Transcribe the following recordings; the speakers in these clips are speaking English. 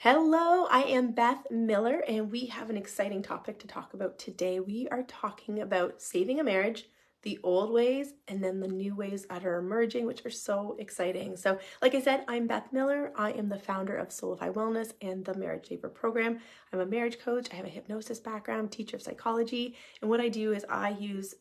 Hello, I am Beth Miller, and we have an exciting topic to talk about today. We are talking about saving a marriage, the old ways, and then the new ways that are emerging, which are so exciting. So, like I said, I'm Beth Miller. I am the founder of Soulify Wellness and the Marriage Saver program. I'm a marriage coach. I have a hypnosis background, teacher of psychology, and what I do is I use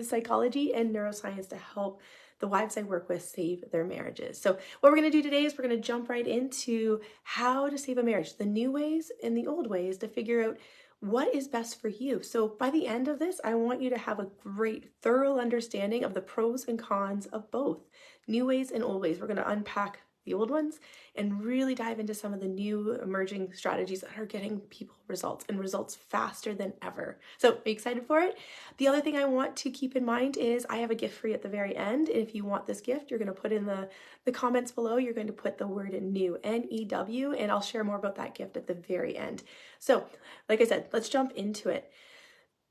psychology and neuroscience to help the wives I work with save their marriages. So what we're going to do today is we're going to jump right into how to save a marriage, the new ways and the old ways, to figure out what is best for you. So by the end of this, I want you to have a great, thorough understanding of the pros and cons of both new ways and old ways. We're going to unpack the old ones and really dive into some of the new emerging strategies that are getting people results and results faster than ever. So, are you excited for it? The other thing I want to keep in mind is I have a gift for you at the very end. And if you want this gift, you're going to put in the comments below, you're going to put the word new, N-E-W, and I'll share more about that gift at the very end. So, like I said, let's jump into it.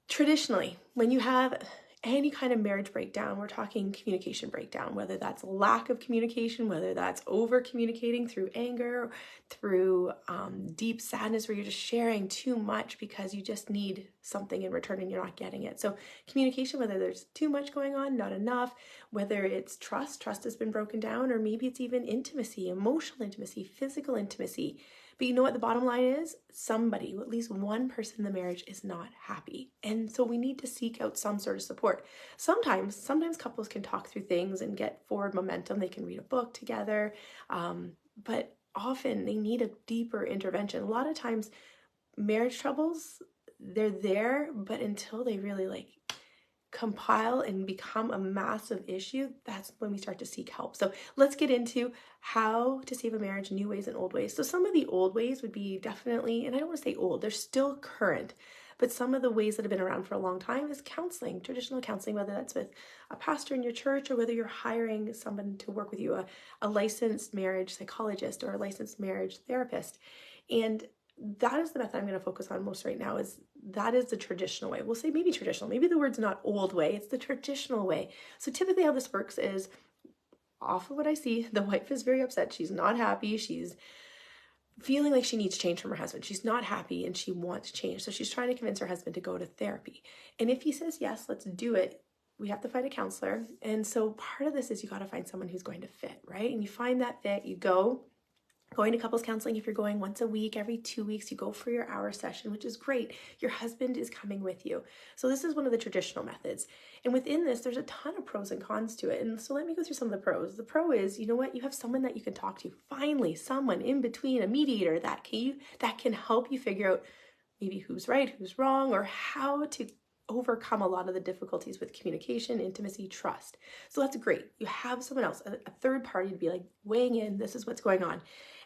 Traditionally, when you have any kind of marriage breakdown, we're talking communication breakdown, whether that's lack of communication, whether that's over communicating through anger, through deep sadness where you're just sharing too much because you just need something in return and you're not getting it. So communication, whether there's too much going on, not enough, whether it's trust has been broken down, or maybe it's even intimacy, emotional intimacy, physical intimacy. But you know what the bottom line is? Somebody, at least one person in the marriage, is not happy. And so we need to seek out some sort of support. Sometimes couples can talk through things and get forward momentum. They can read a book together. But often they need a deeper intervention. A lot of times marriage troubles, they're there, but until they really compile and become a massive issue, that's when we start to seek help. So let's get into how to save a marriage, new ways and old ways. So some of the old ways would be definitely, and I don't want to say old, they're still current, but some of the ways that have been around for a long time is counseling, traditional counseling, whether that's with a pastor in your church or whether you're hiring someone to work with you, a licensed marriage psychologist or a licensed marriage therapist. And that is the method I'm going to focus on most right now. That is the traditional way. We'll say maybe traditional. Maybe the word's not old way. It's the traditional way. So typically how this works is, off of what I see, the wife is very upset. She's not happy. She's feeling like she needs change from her husband. She's not happy and she wants change. So she's trying to convince her husband to go to therapy. And if he says, yes, let's do it, we have to find a counselor. And so part of this is you got to find someone who's going to fit, right? And you find that fit, you go. Going to couples counseling, if you're going once a week, every 2 weeks, you go for your hour session, which is great. Your husband is coming with you. So this is one of the traditional methods. And within this, there's a ton of pros and cons to it. And so let me go through some of the pros. The pro is, you know what? You have someone that you can talk to. Finally, someone in between, a mediator that can help you figure out maybe who's right, who's wrong, or how to overcome a lot of the difficulties with communication, intimacy, trust. So that's great. You have someone else, a third party to be like weighing in, this is what's going on.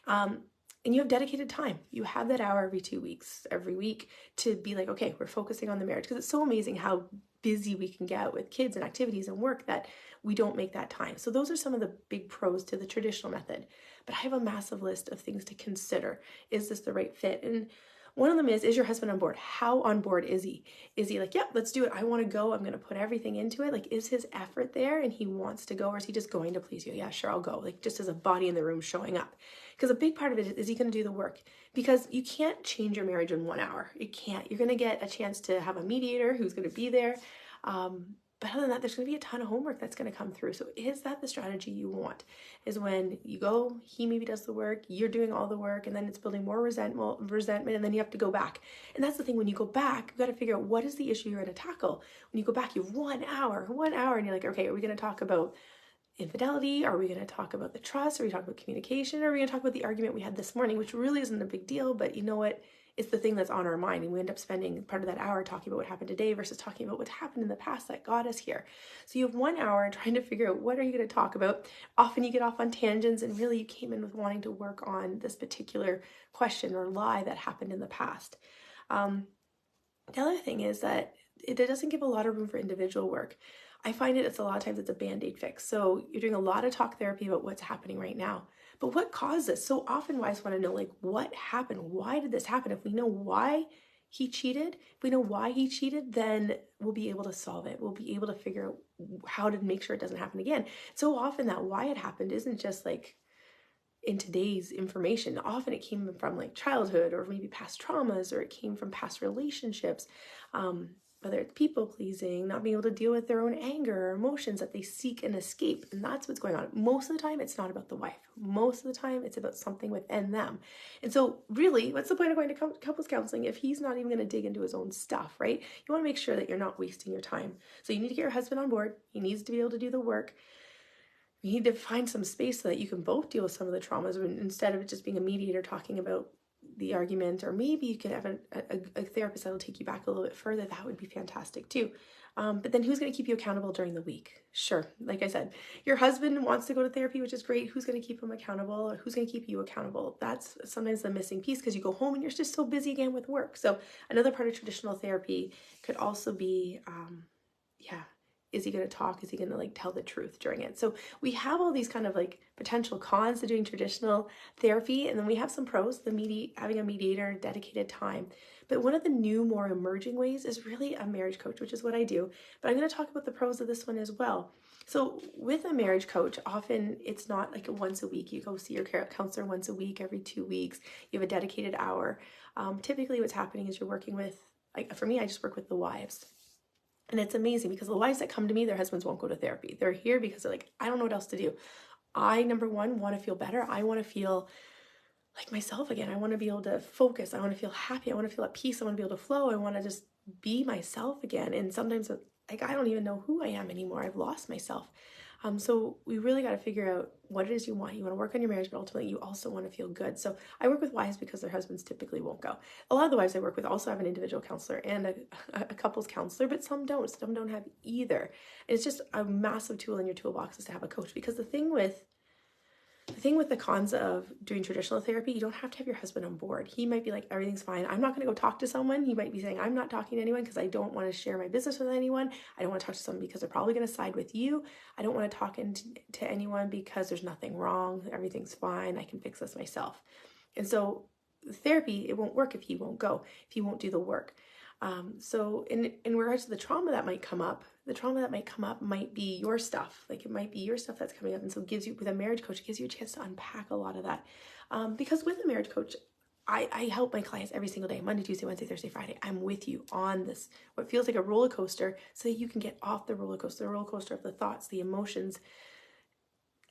And you have dedicated time. You have that hour every 2 weeks, every week, to be like, okay, we're focusing on the marriage. Because it's so amazing how busy we can get with kids and activities and work that we don't make that time. So those are some of the big pros to the traditional method. But I have a massive list of things to consider. Is this the right fit? And one of them is your husband on board? How on board is he? Is he like, yeah, let's do it. I want to go. I'm going to put everything into it. Like, is his effort there and he wants to go, or is he just going to please you? Yeah, sure, I'll go. Like, just as a body in the room showing up. Because a big part of it is he going to do the work? Because you can't change your marriage in 1 hour. You can't. You're going to get a chance to have a mediator who's going to be there. But other than that, there's going to be a ton of homework that's going to come through. So is that the strategy you want? Is when you go, he maybe does the work, you're doing all the work, and then it's building more resentment, and then you have to go back. And that's the thing, when you go back, you got to figure out what is the issue you're going to tackle. When you go back, you have 1 hour, and you're like, okay, are we going to talk about infidelity? Are we going to talk about the trust? Are we talking about communication? Are we going to talk about the argument we had this morning, which really isn't a big deal, but you know what? It's the thing that's on our mind, and we end up spending part of that hour talking about what happened today versus talking about what happened in the past that got us here. So you have 1 hour trying to figure out what are you going to talk about. Often you get off on tangents, and really you came in with wanting to work on this particular question or lie that happened in the past. The other thing is that it doesn't give a lot of room for individual work. I find it's a lot of times it's a band-aid fix. So you're doing a lot of talk therapy about what's happening right now. But what caused this? So often wives want to know, like, what happened? Why did this happen? If we know why he cheated, then we'll be able to solve it. We'll be able to figure out how to make sure it doesn't happen again. So often that why it happened isn't just like in today's information. Often it came from like childhood or maybe past traumas, or it came from past relationships, whether it's people pleasing, not being able to deal with their own anger or emotions that they seek and escape. And that's what's going on. Most of the time, it's not about the wife. Most of the time, it's about something within them. And so really, what's the point of going to couples counseling if he's not even going to dig into his own stuff, right? You want to make sure that you're not wasting your time. So you need to get your husband on board. He needs to be able to do the work. You need to find some space so that you can both deal with some of the traumas instead of it just being a mediator talking about the argument, or maybe you could have a therapist that will take you back a little bit further. That would be fantastic too. But then who's going to keep you accountable during the week? Sure, like I said, your husband wants to go to therapy, which is great. Who's going to keep him accountable, or who's going to keep you accountable? That's sometimes the missing piece, because you go home and you're just so busy again with work. So another part of traditional therapy could also be, is he going to talk? Is he going to like tell the truth during it? So we have all these kind of like potential cons to doing traditional therapy. And then we have some pros, having a mediator, dedicated time. But one of the new, more emerging ways is really a marriage coach, which is what I do. But I'm going to talk about the pros of this one as well. So with a marriage coach, often it's not like once a week. You go see your counselor once a week, every 2 weeks. You have a dedicated hour. Typically what's happening is you're working with, like for me, I just work with the wives. And it's amazing because the wives that come to me, their husbands won't go to therapy. They're here because they're like, I don't know what else to do. I, number one, want to feel better. I want to feel like myself again. I want to be able to focus. I want to feel happy. I want to feel at peace. I want to be able to flow. I want to just be myself again. And sometimes like I don't even know who I am anymore. I've lost myself. So we really got to figure out what it is you want. You want to work on your marriage, but ultimately you also want to feel good. So I work with wives because their husbands typically won't go. A lot of the wives I work with also have an individual counselor and a couples counselor, but some don't. Some don't have either. And it's just a massive tool in your toolbox is to have a coach, because the thing with the cons of doing traditional therapy, you don't have to have your husband on board. He might be like, everything's fine. I'm not going to go talk to someone. He might be saying, I'm not talking to anyone because I don't want to share my business with anyone. I don't want to talk to someone because they're probably going to side with you. I don't want to talk to anyone because there's nothing wrong. Everything's fine. I can fix this myself. And so therapy, it won't work if he won't go, if he won't do the work. So in regards to the trauma that might come up, might be your stuff. Like it might be your stuff that's coming up. And so with a marriage coach, it gives you a chance to unpack a lot of that. Because with a marriage coach, I help my clients every single day, Monday, Tuesday, Wednesday, Thursday, Friday. I'm with you on this, what feels like a roller coaster, so that you can get off the roller coaster of the thoughts, the emotions,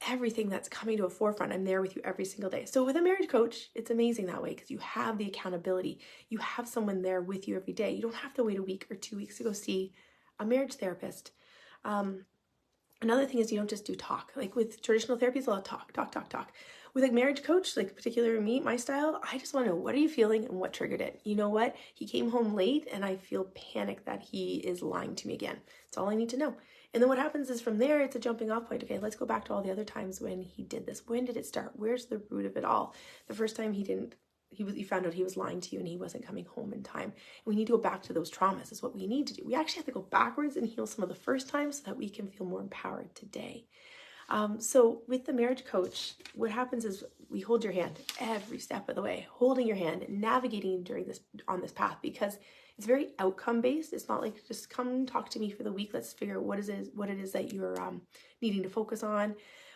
everything that's coming to a forefront. I'm there with you every single day. So with a marriage coach, it's amazing that way, because you have the accountability. You have someone there with you every day. You don't have to wait a week or 2 weeks to go see a marriage therapist. Another thing is you don't just do talk. Like with traditional therapy, it's a lot of talk. With a marriage coach, like particularly me, my style, I just want to know, what are you feeling and what triggered it? You know what? He came home late and I feel panicked that he is lying to me again. That's all I need to know. And then what happens is from there, it's a jumping off point. Okay, let's go back to all the other times when he did this. When did it start? Where's the root of it all? The first time you found out he was lying to you and he wasn't coming home in time. And we need to go back to those traumas is what we need to do. We actually have to go backwards and heal some of the first times so that we can feel more empowered today. So with the marriage coach, what happens is we hold your hand every step of the way, holding your hand, navigating on this path, because it's very outcome based. It's not like just come talk to me for the week. Let's figure out what it is that you're needing to focus on.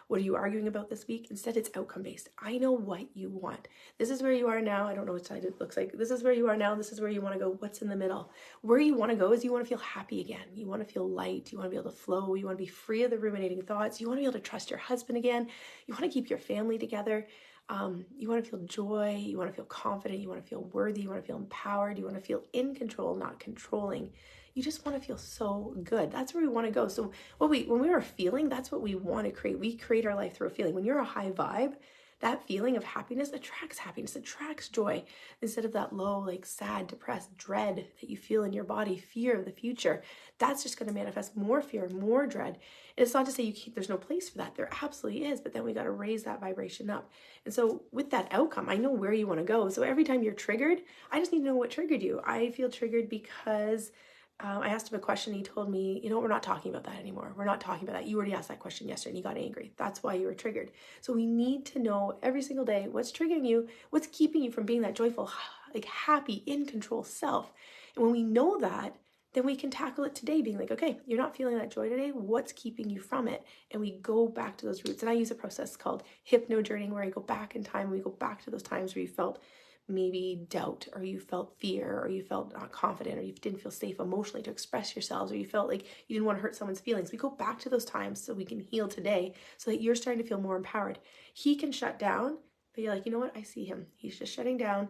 What are you arguing about this week? Instead, it's outcome based. I know what you want. This is where you are now. I don't know what side it looks like. This is where you are now. This is where you want to go. What's in the middle? Where you want to go is you want to feel happy again. You want to feel light. You want to be able to flow. You want to be free of the ruminating thoughts. You want to be able to trust your husband again. You want to keep your family together. You want to feel joy. You want to feel confident. You want to feel worthy. You want to feel empowered. You want to feel in control, not controlling. You just want to feel so good. That's where we want to go. So when we are feeling, that's what we want to create. We create our life through a feeling. When you're a high vibe, that feeling of happiness, attracts joy, instead of that low, like sad, depressed dread that you feel in your body, fear of the future. That's just going to manifest more fear, more dread. And it's not to say there's no place for that. There absolutely is, but then we got to raise that vibration up. And so with that outcome, I know where you want to go. So every time you're triggered, I just need to know what triggered you. I feel triggered because I asked him a question. He told me, we're not talking about that anymore. We're not talking about that. You already asked that question yesterday and you got angry. That's why you were triggered. So we need to know every single day what's triggering you, what's keeping you from being that joyful, like happy, in control self. And when we know that, then we can tackle it today, being like, okay, you're not feeling that joy today. What's keeping you from it? And we go back to those roots. And I use a process called hypnojourneying, where I go back in time. We go back to those times where you felt maybe doubt, or you felt fear, or you felt not confident, or you didn't feel safe emotionally to express yourselves, or you felt like you didn't want to hurt someone's feelings. We go back to those times so we can heal today, so that you're starting to feel more empowered. He can shut down, but you're like, you know what? I see him. He's just shutting down.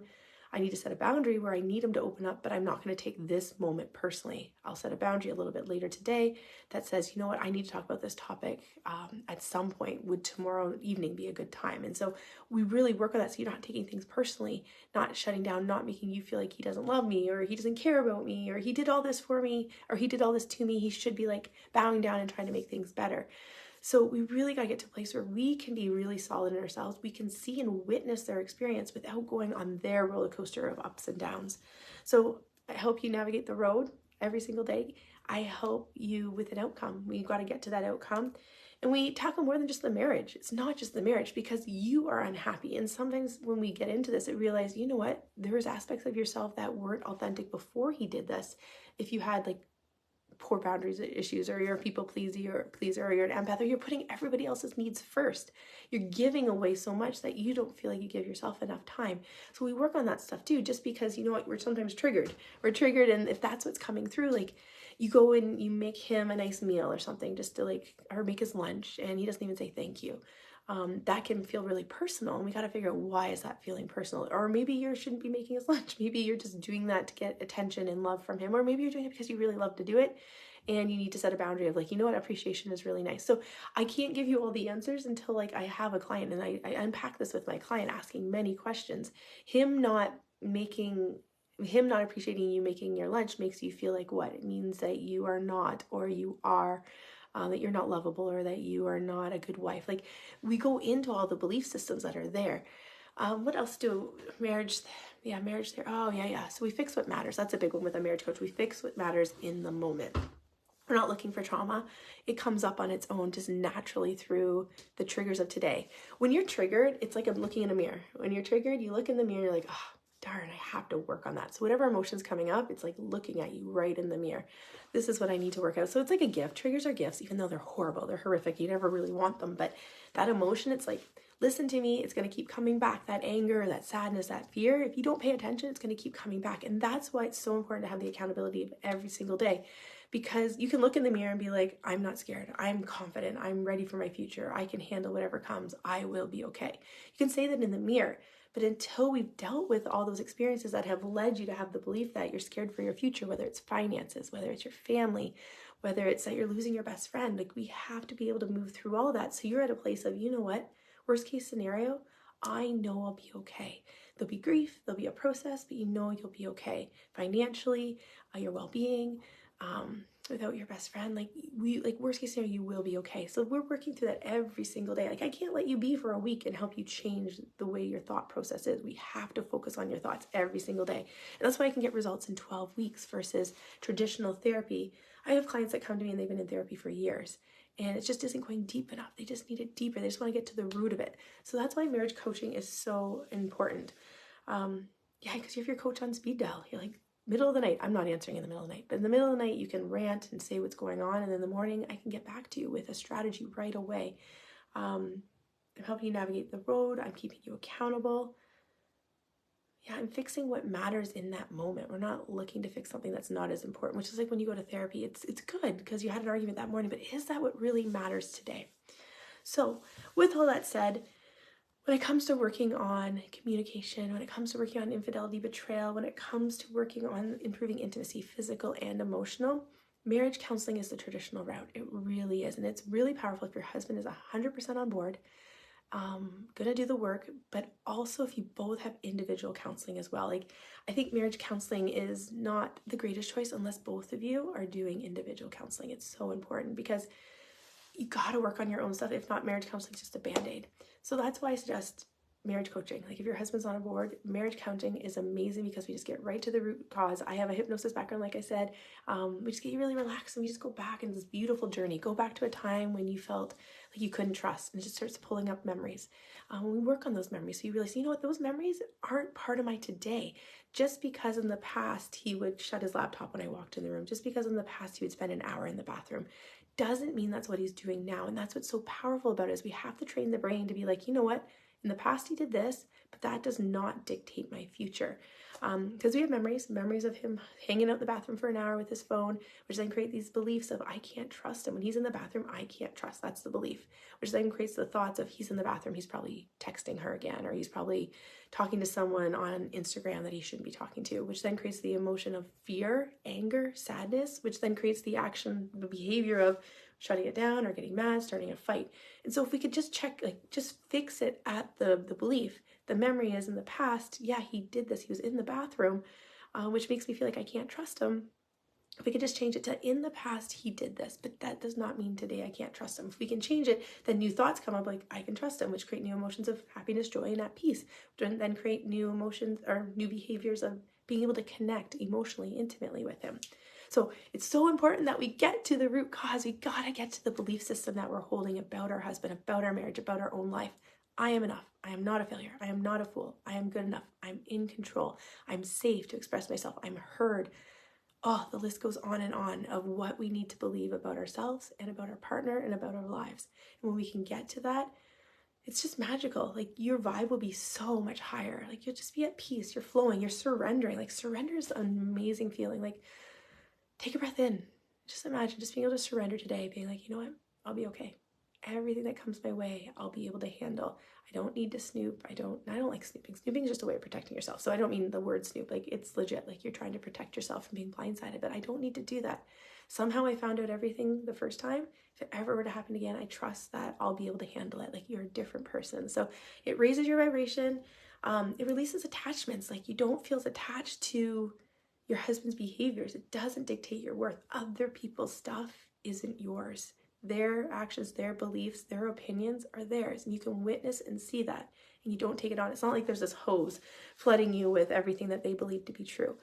I need to set a boundary where I need him to open up, but I'm not going to take this moment personally. I'll set a boundary a little bit later today that says, you know what, I need to talk about this topic at some point. Would tomorrow evening be a good time? And so we really work on that, so you're not taking things personally, not shutting down, not making you feel like he doesn't love me, or he doesn't care about me, or he did all this for me, or he did all this to me. He should be like bowing down and trying to make things better. So we really got to get to a place where we can be really solid in ourselves. We can see and witness their experience without going on their roller coaster of ups and downs. So I hope you navigate the road every single day. I help you with an outcome. We've got to get to that outcome. And we tackle more than just the marriage. It's not just the marriage, because you are unhappy. And sometimes when we get into this, I realize, you know what? There's aspects of yourself that weren't authentic before he did this. If you had like poor boundaries issues, or you're a people pleaser, or you're an empath, or you're putting everybody else's needs first, you're giving away so much that you don't feel like you give yourself enough time. So we work on that stuff too, just because, you know what, we're sometimes triggered. And if that's what's coming through, like you go and you make him a nice meal or something, just to like, or make his lunch, and he doesn't even say thank you. That can feel really personal, and we got to figure out, why is that feeling personal? Or maybe you shouldn't be making his lunch. Maybe you're just doing that to get attention and love from him, or maybe you're doing it because you really love to do it, and you need to set a boundary of like, you know what, appreciation is really nice. So I can't give you all the answers until like I have a client, and I unpack this with my client, asking many questions. Him not appreciating you making your lunch makes you feel like what? It means that you are not, or you are, that you're not lovable, or that you are not a good wife. Like, we go into all the belief systems that are there. What else do marriage there. Oh yeah. So we fix what matters. That's a big one with a marriage coach. We fix what matters in the moment. We're not looking for trauma. It comes up on its own, just naturally through the triggers of today. When you're triggered, it's like I'm looking in a mirror. When you're triggered, you look in the mirror, you're like, oh, darn, I have to work on that. So whatever emotion's coming up, it's like looking at you right in the mirror. This is what I need to work out. So it's like a gift. Triggers are gifts, even though they're horrible, they're horrific. You never really want them. But that emotion, it's like, listen to me. It's going to keep coming back. That anger, that sadness, that fear. If you don't pay attention, it's going to keep coming back. And that's why it's so important to have the accountability of every single day. Because you can look in the mirror and be like, I'm not scared. I'm confident. I'm ready for my future. I can handle whatever comes. I will be okay. You can say that in the mirror. But until we've dealt with all those experiences that have led you to have the belief that you're scared for your future, whether it's finances, whether it's your family, whether it's that you're losing your best friend, like, we have to be able to move through all that. So you're at a place of, you know what, worst case scenario, I know I'll be okay. There'll be grief, there'll be a process, but you know you'll be okay. Financially, your well-being, without your best friend, like worst case scenario, you will be okay. So we're working through that every single day. Like, I can't let you be for a week and help you change the way your thought process is. We have to focus on your thoughts every single day. And that's why I can get results in 12 weeks versus traditional therapy. I have clients that come to me and they've been in therapy for years, and it just isn't going deep enough. They just need it deeper. They just want to get to the root of it. So that's why marriage coaching is so important. Because you have your coach on speed dial. You're like, middle of the night, I'm not answering in the middle of the night, but in the middle of the night, you can rant and say what's going on. And in the morning, I can get back to you with a strategy right away. I'm helping you navigate the road. I'm keeping you accountable. Yeah, I'm fixing what matters in that moment. We're not looking to fix something that's not as important, which is like when you go to therapy, it's good because you had an argument that morning, but is that what really matters today? So with all that said, when it comes to working on communication, when it comes to working on infidelity, betrayal, when it comes to working on improving intimacy, physical and emotional, marriage counseling is the traditional route. It really is. And it's really powerful if your husband is 100% on board, gonna do the work, but also if you both have individual counseling as well. Like, I think marriage counseling is not the greatest choice unless both of you are doing individual counseling. It's so important because you got to work on your own stuff. If not, marriage counseling is just a band-aid. So that's why I suggest marriage coaching. Like if your husband's on board, marriage counseling is amazing because we just get right to the root cause. I have a hypnosis background, like I said. We just get you really relaxed and we just go back in this beautiful journey. Go back to a time when you felt like you couldn't trust, and it just starts pulling up memories. We work on those memories, so you realize, you know what, those memories aren't part of my today. Just because in the past he would shut his laptop when I walked in the room, just because in the past he would spend an hour in the bathroom, doesn't mean that's what he's doing now. And that's what's so powerful about it, is we have to train the brain to be like, you know what, in the past he did this, but that does not dictate my future. Because we have memories of him hanging out in the bathroom for an hour with his phone, which then create these beliefs of I can't trust him. When he's in the bathroom, I can't trust. That's the belief, which then creates the thoughts of he's in the bathroom, he's probably texting her again, or he's probably talking to someone on Instagram that he shouldn't be talking to, which then creates the emotion of fear, anger, sadness, which then creates the action, the behavior of shutting it down or getting mad, starting a fight. And so if we could just check, like just fix it at the belief, the memory is in the past, yeah, he did this, he was in the bathroom, which makes me feel like I can't trust him. If we could just change it to in the past he did this, but that does not mean today I can't trust him. If we can change it, then new thoughts come up like I can trust him, which create new emotions of happiness, joy, and at peace, which then create new emotions or new behaviors of being able to connect emotionally, intimately with him. So it's so important that we get to the root cause. We gotta get to the belief system that we're holding about our husband, about our marriage, about our own life. I am enough. I am not a failure. I am not a fool. I am good enough. I'm in control. I'm safe to express myself. I'm heard. Oh, the list goes on of what we need to believe about ourselves and about our partner and about our lives. And when we can get to that, it's just magical. Like your vibe will be so much higher. Like you'll just be at peace. You're flowing. You're surrendering. Like surrender is an amazing feeling. Like take a breath in. Just imagine just being able to surrender today, being like, you know what? I'll be okay. Everything that comes my way, I'll be able to handle. I don't need to snoop. I don't like snooping. Snooping is just a way of protecting yourself. So I don't mean the word snoop. Like it's legit. Like you're trying to protect yourself from being blindsided, but I don't need to do that. Somehow I found out everything the first time. If it ever were to happen again, I trust that I'll be able to handle it. Like you're a different person. So it raises your vibration. It releases attachments. Like you don't feel as attached to your husband's behaviors. It doesn't dictate your worth. Other people's stuff isn't yours. Their actions, their beliefs, their opinions are theirs. And you can witness and see that. And you don't take it on. It's not like there's this hose flooding you with everything that they believe to be true.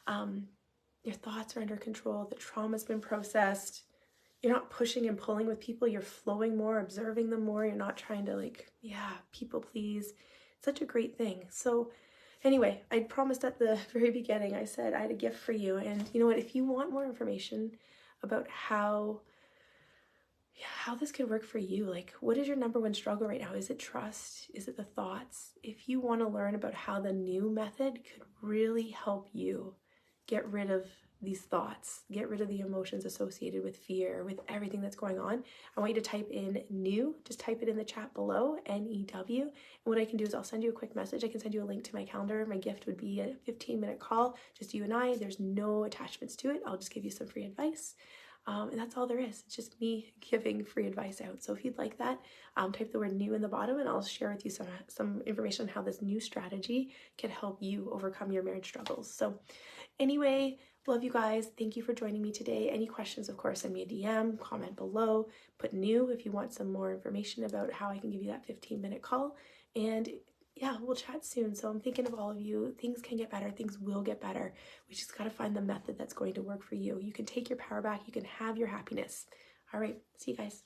Your thoughts are under control. The trauma's been processed. You're not pushing and pulling with people. You're flowing more, observing them more. You're not trying to people please. It's such a great thing. So anyway, I promised at the very beginning, I said I had a gift for you. And you know what? If you want more information about how this could work for you, like what is your number one struggle right now? Is it trust? Is it the thoughts? If you want to learn about how the new method could really help you get rid of these thoughts, get rid of the emotions associated with fear, with everything that's going on, I want you to type in new, just type it in the chat below, NEW. And what I can do is I'll send you a quick message. I can send you a link to my calendar. My gift would be a 15-minute call, just you and I. There's no attachments to it. I'll just give you some free advice. And that's all there is. It's just me giving free advice out. So if you'd like that, type the word new in the bottom and I'll share with you some information on how this new strategy can help you overcome your marriage struggles. So anyway, love you guys. Thank you for joining me today. Any questions, of course, send me a DM, comment below, put new if you want some more information about how I can give you that 15-minute call. And yeah, we'll chat soon. So I'm thinking of all of you. Things can get better. Things will get better. We just got to find the method that's going to work for you. You can take your power back. You can have your happiness. All right. See you guys.